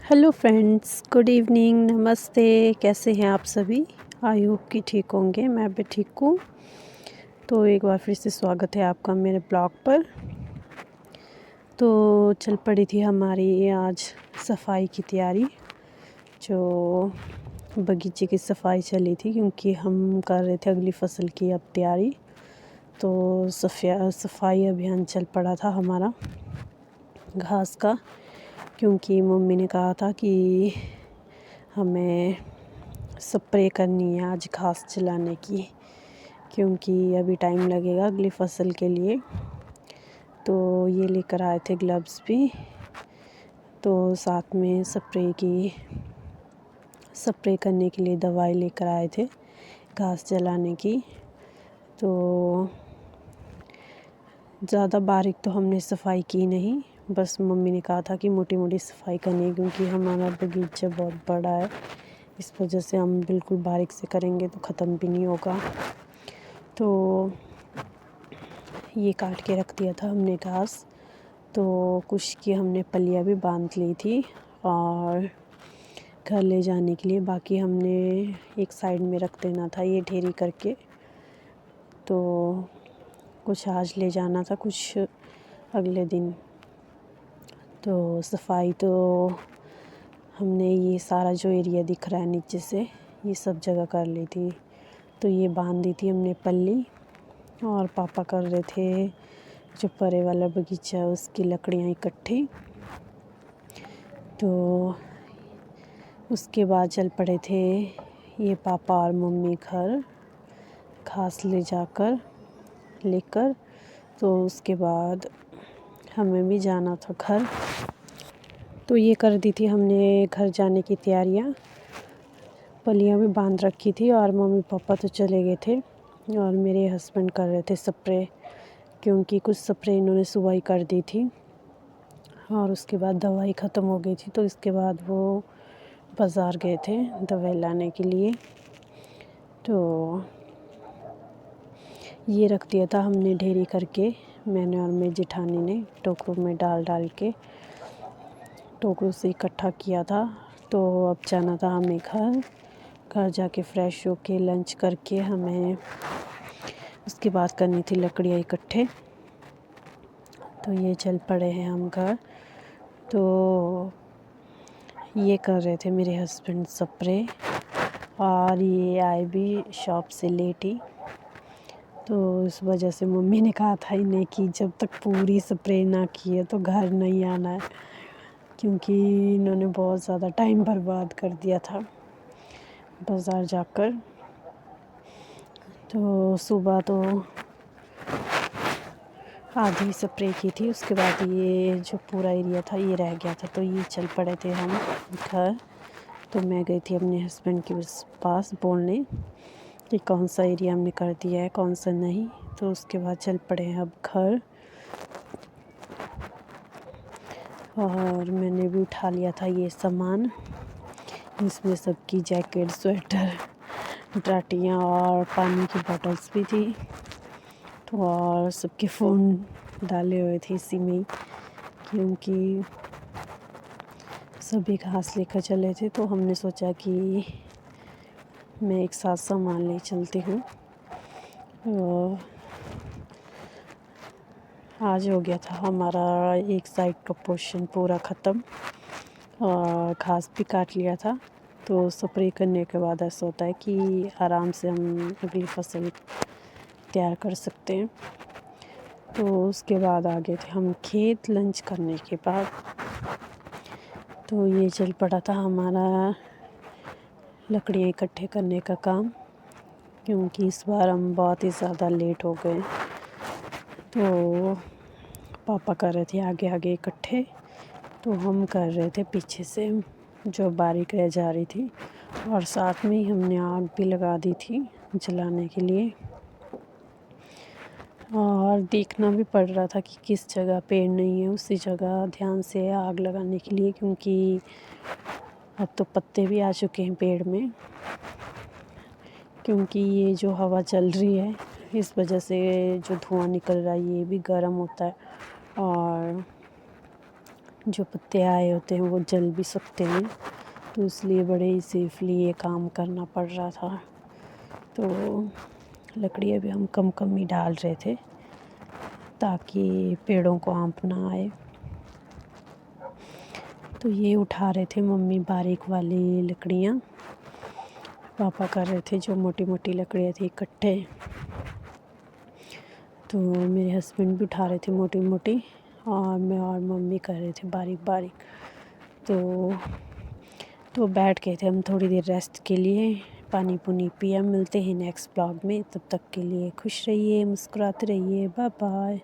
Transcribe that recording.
Hello friends, good evening, नमस्ते। कैसे हैं आप सभी? आई होप कि ठीक होंगे। मैं भी ठीक हूँ। तो एक बार फिर से स्वागत है आपका मेरे ब्लॉग पर। तो चल पड़ी थी हमारी आज सफाई की तैयारी। जो बगीचे की सफाई चली थी, क्योंकि हम कर रहे थे अगली फसल की अब तैयारी। तो सफाई अभियान चल पड़ा था हमारा घास का, क्योंकि मम्मी ने कहा था कि हमें स्प्रे करनी है आज घास जलाने की, क्योंकि अभी टाइम लगेगा अगली फसल के लिए। तो ये लेकर आए थे ग्लव्स भी, तो साथ में स्प्रे करने के लिए दवाई लेकर आए थे घास जलाने की। तो ज़्यादा बारीक तो हमने सफाई की नहीं, बस मम्मी ने कहा था कि मोटी मोटी सफाई करनी है, क्योंकि हमारा बगीचा बहुत बड़ा है। इस वजह से हम बिल्कुल बारीक से करेंगे तो ख़त्म भी नहीं होगा। तो ये काट के रख दिया था हमने घास। तो कुछ की हमने पलिया भी बांध ली थी और घर ले जाने के लिए बाकी हमने एक साइड में रख देना था ये ढेरी करके। तो कुछ आज ले जाना था, कुछ अगले दिन। तो सफाई तो हमने ये सारा जो एरिया दिख रहा है नीचे से, ये सब जगह कर ली थी। तो ये बांध दी थी हमने पल्ली, और पापा कर रहे थे जो परे वाला बगीचा है उसकी लकड़ियाँ इकट्ठी। तो उसके बाद चल पड़े थे ये पापा और मम्मी घर घास लेकर। तो उसके बाद हमें भी जाना था घर। तो ये कर दी थी हमने घर जाने की तैयारियाँ। पलियाँ भी बांध रखी थी और मम्मी पापा तो चले गए थे, और मेरे हस्बैंड कर रहे थे स्प्रे, क्योंकि कुछ स्प्रे इन्होंने सुबह ही कर दी थी और उसके बाद दवाई ख़त्म हो गई थी। तो इसके बाद वो बाज़ार गए थे दवाई लाने के लिए। तो ये रख दिया था हमने ढेरी करके, मैंने और मेरी जेठानी ने टोकरों में डाल के टोकरों से इकट्ठा किया था। तो अब जाना था हमें घर जाके फ़्रेश होके लंच करके हमें उसके बाद करनी थी लकड़ियाँ इकट्ठे। तो ये चल पड़े हैं हम घर। तो ये कर रहे थे मेरे हस्बैंड स्प्रे, और ये आए भी शॉप से लेट ही। तो इस वजह से मम्मी ने कहा था इन्हें कि जब तक पूरी स्प्रे ना की है तो घर नहीं आना है, क्योंकि इन्होंने बहुत ज़्यादा टाइम बर्बाद कर दिया था बाज़ार जाकर। तो सुबह तो आधी स्प्रे की थी, उसके बाद ये जो पूरा एरिया था ये रह गया था। तो ये चल पड़े थे हम घर। तो मैं गई थी अपने हस्बैंड के पास बोलने कि कौन सा एरिया हमने कर दिया है, कौन सा नहीं। तो उसके बाद चल पड़े हैं अब घर, और मैंने भी उठा लिया था ये सामान। इसमें सबकी जैकेट, स्वेटर, टाटियाँ और पानी की बॉटल्स भी थी। तो और सबके फ़ोन डाले हुए थे इसी में, क्योंकि सभी घास लेकर चले थे। तो हमने सोचा कि मैं एक साथ सामान ले चलती हूँ। और आज हो गया था हमारा एक साइड का पोर्शन पूरा ख़त्म, और घास भी काट लिया था। तो स्प्रे करने के बाद ऐसा होता है कि आराम से हम अगली फसल तैयार कर सकते हैं। तो उसके बाद आ गए थे हम खेत लंच करने के बाद। तो ये चल पड़ा था हमारा लकड़ियाँ इकट्ठे करने का काम, क्योंकि इस बार हम बहुत ही ज़्यादा लेट हो गए। तो पापा कर रहे थे आगे आगे इकट्ठे, तो हम कर रहे थे पीछे से जो बारीक रह जा रही थी। और साथ में ही हमने आग भी लगा दी थी जलाने के लिए, और देखना भी पड़ रहा था कि किस जगह पेड़ नहीं है उसी जगह ध्यान से आग लगाने के लिए, क्योंकि अब तो पत्ते भी आ चुके हैं पेड़ में। क्योंकि ये जो हवा चल रही है इस वजह से जो धुआं निकल रहा है ये भी गर्म होता है, और जो पत्ते आए होते हैं वो जल भी सकते हैं, तो इसलिए बड़े ही सेफली ये काम करना पड़ रहा था। तो लकड़ी अभी हम कम कम ही डाल रहे थे ताकि पेड़ों को आंप ना आए। तो ये उठा रहे थे मम्मी बारीक वाली लकड़ियाँ, पापा कर रहे थे जो मोटी मोटी लकड़ियाँ थी इकट्ठे। तो मेरे हस्बैंड भी उठा रहे थे मोटी मोटी, और मैं और मम्मी कर रहे थे बारीक बारीक। तो बैठ गए थे हम थोड़ी देर रेस्ट के लिए, पानी पुनी पिया। मिलते हैं नेक्स्ट ब्लॉग में, तब तक के लिए खुश रहिए, मुस्कुराते रहिए, बाय बाय।